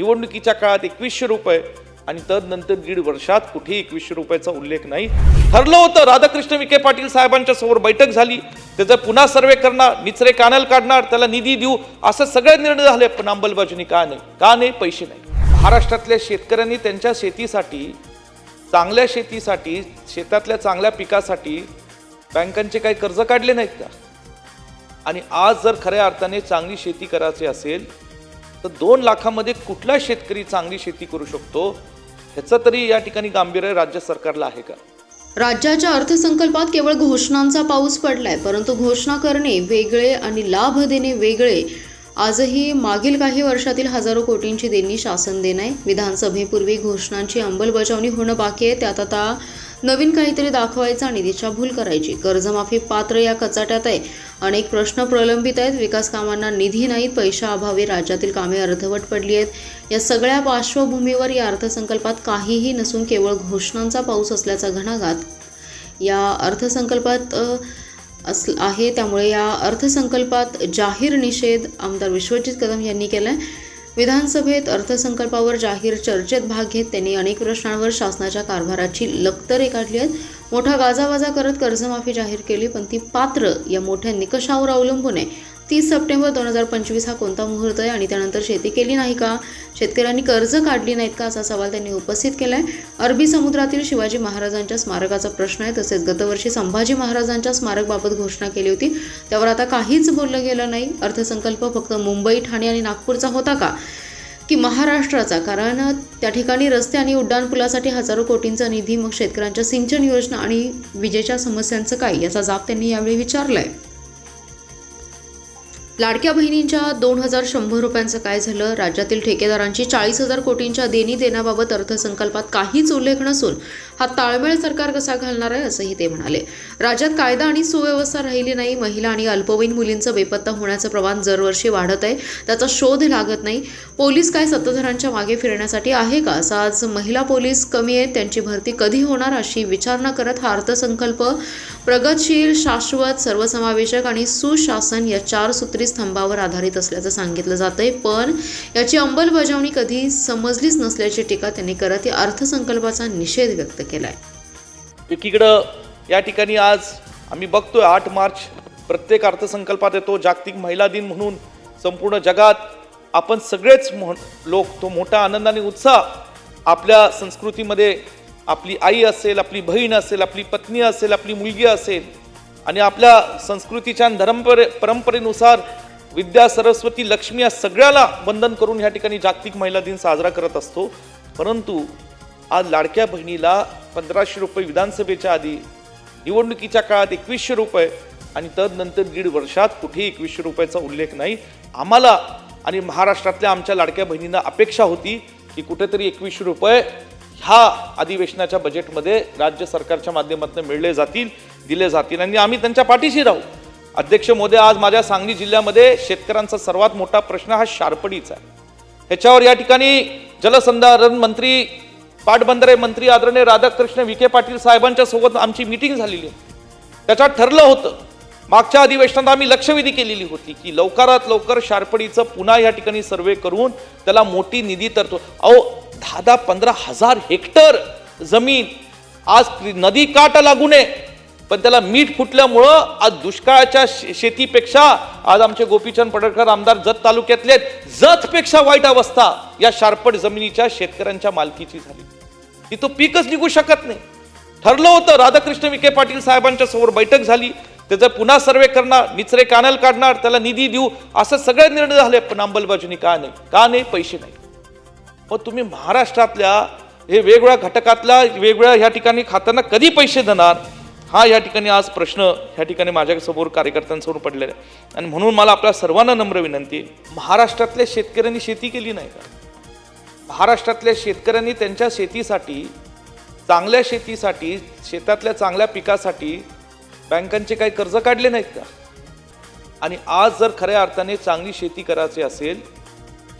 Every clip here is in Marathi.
निवडणुकीच्या काळात 2100 रुपये आणि तदनंतर 1.5 वर्षात कुठेही 2100 रुपयाचा उल्लेख नाही। ठरलं होतं राधाकृष्ण विखे पाटील साहेबांच्या समोर बैठक झाली, त्याचा पुन्हा सर्वे करणार, निचरे कॅनल काढणार, त्याला निधी देऊ, असं सगळे निर्णय झाले, पण अंमलबजावणी का नाही? पैसे नाही। महाराष्ट्रातल्या शेतकऱ्यांनी त्यांच्या शेतीसाठी, चांगल्या शेतीसाठी, शेतातल्या चांगल्या पिकासाठी बँकांचे काही कर्ज काढले नाहीत का? आणि आज जर खऱ्या अर्थाने चांगली शेती करायची असेल तर 2 लाखामध्ये कुठला शेतकरी चांगली शेती करू शकतो ह्याचं तरी या ठिकाणी गांभीर्य राज्य सरकारला आहे का? राज्याच्या अर्थसंकल्पात केवळ घोषणांचा पाऊस पडलाय, परंतु घोषणा करणे वेगळे आणि लाभ देणे वेगळे। आजही मागील काही वर्षातील हजारो कोटींची देणी शासन देत आहे। विधानसभेपूर्वी घोषणांची अंमलबजावणी होणं बाकी आहे, त्यात आता नवीन काहीतरी दाखवायचं आणि दिशाभूल करायची। कर्जमाफी पात्र या कचाट्यात आहे, अनेक प्रश्न प्रलंबित आहेत, विकास कामांना निधी नाहीत, पैशाअभावी राज्यातील कामे अर्धवट पडली आहेत। या सगळ्या पार्श्वभूमीवर या अर्थसंकल्पात काहीही नसून केवळ घोषणांचा पाऊस असल्याचा घणाघात या अर्थसंकल्पात आहे। त्यामुळे या अर्थसंकल्पात जाहीर निषेध आमदार विश्वजित कदम यांनी केलाय। विधानसभेत अर्थसंकल्पावर जाहीर चर्चेत भाग घेत त्यांनी अनेक प्रश्नांवर शासनाच्या कारभाराची लक्तरे काढली आहेत। मोठा गाजावाजा करत कर्जमाफी जाहीर केली, पण ती पात्र या मोठ्या निकषावर अवलंबून आहे। 30 सप्टेंबर 2025 हा कोणता मुहूर्त आहे आणि त्यानंतर शेती केली नाही का? शेतकऱ्यांनी कर्ज काढली नाहीत का? असा सवाल त्यांनी उपस्थित केलाय। अरबी समुद्रातील शिवाजी महाराजांच्या स्मारकाचा प्रश्न आहे, तसेच गतवर्षी संभाजी महाराजांच्या स्मारकबाबत घोषणा केली होती, त्यावर आता काहीच बोललं गेलं नाही। अर्थसंकल्प फक्त मुंबई, ठाणे आणि नागपूरचा होता का की महाराष्ट्राचा? कारण त्या ठिकाणी रस्ते आणि उड्डाणपुलासाठी हजारो कोटींचा निधी, मग शेतकऱ्यांच्या सिंचन योजना आणि विजेच्या समस्यांचं काय, याचा जाब त्यांनी यावेळी विचारलाय। लाडक्या बहिणींच्या 2100 रुपयांचं काय झालं? राज्यातील ठेकेदारांची 40,000 कोटींच्या देणी देण्याबाबत अर्थसंकल्पात काहीच उल्लेख नसून हा ताळमेळ सरकार कसा घालणार आहे, असंही ते म्हणाले। राज्यात कायदा आणि सुव्यवस्था राहिली नाही, महिला आणि अल्पवयीन मुलींचं बेपत्ता होण्याचं प्रमाण दरवर्षी वाढत आहे, त्याचा शोध लागत नाही। पोलीस काय सत्ताधाऱ्यांच्या मागे फिरण्यासाठी आहे का? असं आज महिला पोलीस कमी आहेत, त्यांची भरती कधी होणार अशी विचारणा करत हा अर्थसंकल्प प्रगतशील, शाश्वत, सर्वसमावेशक आणि सुशासन या 4 सूत्री स्तंभावर आधारित असल्याचं सांगितलं जातंय, पण याची अंमलबजावणी कधी समजलीच नसल्याची टीका त्यांनी करत या अर्थसंकल्पाचा निषेध व्यक्त केलाय। एकीकडं या ठिकाणी आज आम्ही बघतोय 8 मार्च प्रत्येक अर्थसंकल्पात येतो, जागतिक महिला दिन म्हणून संपूर्ण जगात आपण सगळेच लोक तो मोठा आनंदाने उत्साह आपल्या संस्कृतीमध्ये आपली आई असेल, आपली बहीण असेल, आपली पत्नी असेल, आपली मुलगी असेल आणि आपल्या संस्कृतीच्या परंपरेनुसार विद्या, सरस्वती, लक्ष्मी या सगळ्याला वंदन करून या ठिकाणी जागतिक महिला दिन साजरा करत असतो। परंतु आज लाडक्या बहिणीला 1500 रुपये विधानसभेच्या आधी, निवडणुकीच्या काळात 2100 रुपये आणि तदनंतर 1.5 वर्षात कुठेही 2100 रुपयाचा उल्लेख नाही। आम्हाला आणि महाराष्ट्रातल्या आमच्या लाडक्या बहिणींना अपेक्षा होती की कुठेतरी 2100 रुपये ह्या अधिवेशनाच्या बजेटमध्ये राज्य सरकारच्या माध्यमातून दिले जातील आणि आम्ही त्यांच्या पाठीशी राहू। अध्यक्ष महोदय, आज माझ्या सांगली जिल्ह्यामध्ये शेतकऱ्यांचा सर्वात मोठा प्रश्न हा शारपडीचा आहे। ह्याच्यावर या ठिकाणी जलसंधारण मंत्री, पाटबंधारे मंत्री आदरणीय राधाकृष्ण विखे पाटील साहेबांच्या सोबत आमची मीटिंग झालेली आहे। त्याच्यात ठरलं होतं, मागच्या अधिवेशनात आम्ही लक्षवेधी केलेली होती की लवकरात लवकर शारपडीचं पुन्हा या ठिकाणी सर्वे करून त्याला मोठी निधी तरतो। 10-15 हजार हेक्टर जमीन आज नदी काठ लागू नये, पण त्याला मीठ फुटल्यामुळं आज दुष्काळाच्या शेतीपेक्षा आज आमचे गोपीचंद पडळकर आमदार जत तालुक्यातले जतपेक्षा वाईट अवस्था या शारपड जमिनीच्या शेतकऱ्यांच्या मालकीची झाली। तिथं पीकच निघू शकत नाही। ठरलं होतं राधाकृष्ण विखे पाटील साहेबांच्या समोर बैठक झाली, त्याचा पुन्हा सर्वे करणार, निचरे कॅनल काढणार, त्याला निधी देऊ, असं सगळे निर्णय झाले, पण अंमलबजावणी का नाही? पैसे नाही। मग तुम्ही महाराष्ट्रातल्या हे वेगवेगळ्या घटकातल्या वेगवेगळ्या ह्या ठिकाणी खात्यांना कधी पैसे देणार, हा या ठिकाणी आज प्रश्न ह्या ठिकाणी माझ्यासमोर कार्यकर्त्यांसमोर पडलेला आहे। आणि म्हणून मला आपल्या सर्वांना नम्र विनंती आहे, महाराष्ट्रातल्या शेतकऱ्यांनी शेती केली नाही का? महाराष्ट्रातल्या शेतकऱ्यांनी त्यांच्या शेतीसाठी, चांगल्या शेतीसाठी, शेतातल्या चांगल्या पिकासाठी बँकांचे काही कर्ज काढले नाहीत का? आणि आज जर खऱ्या अर्थाने चांगली शेती करायची असेल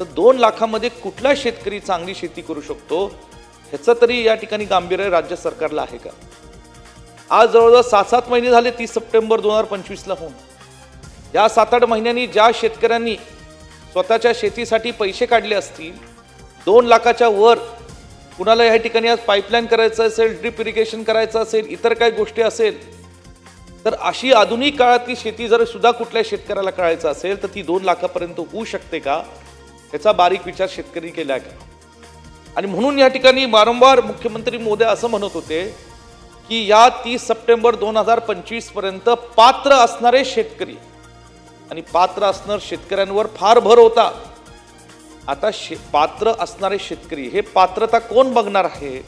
तर 2 लाखामध्ये कुठला शेतकरी चांगली शेती करू शकतो ह्याचं तरी या ठिकाणी गांभीर्य राज्य सरकारला आहे का? आज जवळजवळ 7-7 महिने झाले 30 सप्टेंबर 2025ला होऊन। या 7-8 महिन्यांनी ज्या शेतकऱ्यांनी स्वतःच्या शेतीसाठी पैसे काढले असतील, 2 लाखाच्या वर कुणाला या ठिकाणी आज पाईपलाईन करायचं असेल, ड्रिप इरिगेशन करायचं असेल, इतर काही गोष्टी असेल, तर अशी आधुनिक काळातली शेती जर सुद्धा कुठल्या शेतकऱ्याला करायचं असेल तर ती 2 लाखापर्यंत होऊ शकते का, याचा बारीक विचार शेतकरी केला का? आणि म्हणून या ठिकाणी वारंवार मुख्यमंत्री महोदय असं म्हणत होते की या 30 सप्टेंबर 2025 पर्यंत पात्र असणारे शेतकरी आणि पात्र असणार शेतकऱ्यांवर फार भर होता. आता पात्र असणारे शेतकरी हे पात्रता कोण बघणार आहे?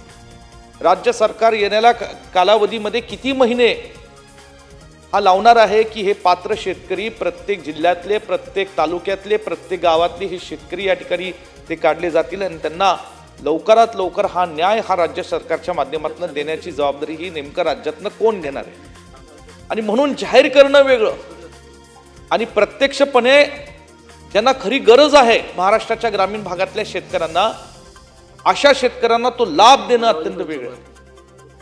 राज्य सरकार येणाऱ्या कालावधीमध्ये किती महिने हा लावणार आहे की हे पात्र शेतकरी प्रत्येक जिल्ह्यातले, प्रत्येक तालुक्यातले, प्रत्येक गावातले हे शेतकरी या ठिकाणी ते काढले जातील आणि त्यांना लवकरात लवकर हा न्याय हा राज्य सरकारच्या माध्यमातून देण्याची जबाबदारी ही नेमकं राज्यातनं कोण घेणार आहे? आणि म्हणून जाहीर करणं वेगळं आणि प्रत्यक्षपणे ज्यांना खरी गरज आहे महाराष्ट्राच्या ग्रामीण भागातल्या शेतकऱ्यांना, अशा शेतकऱ्यांना तो लाभ देणं अत्यंत वेगळं आहे.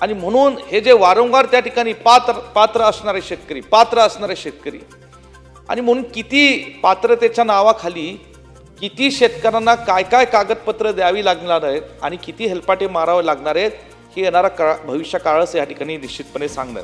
आणि म्हणून हे जे वारंवार त्या ठिकाणी पात्र असणारे शेतकरी आणि म्हणून किती पात्रतेच्या नावाखाली किती शेतकऱ्यांना काय काय कागदपत्र द्यावी लागणार आहेत आणि किती हेलपाटे मारावे लागणार आहेत हे येणारा भविष्य काळच या ठिकाणी निश्चितपणे सांगणार.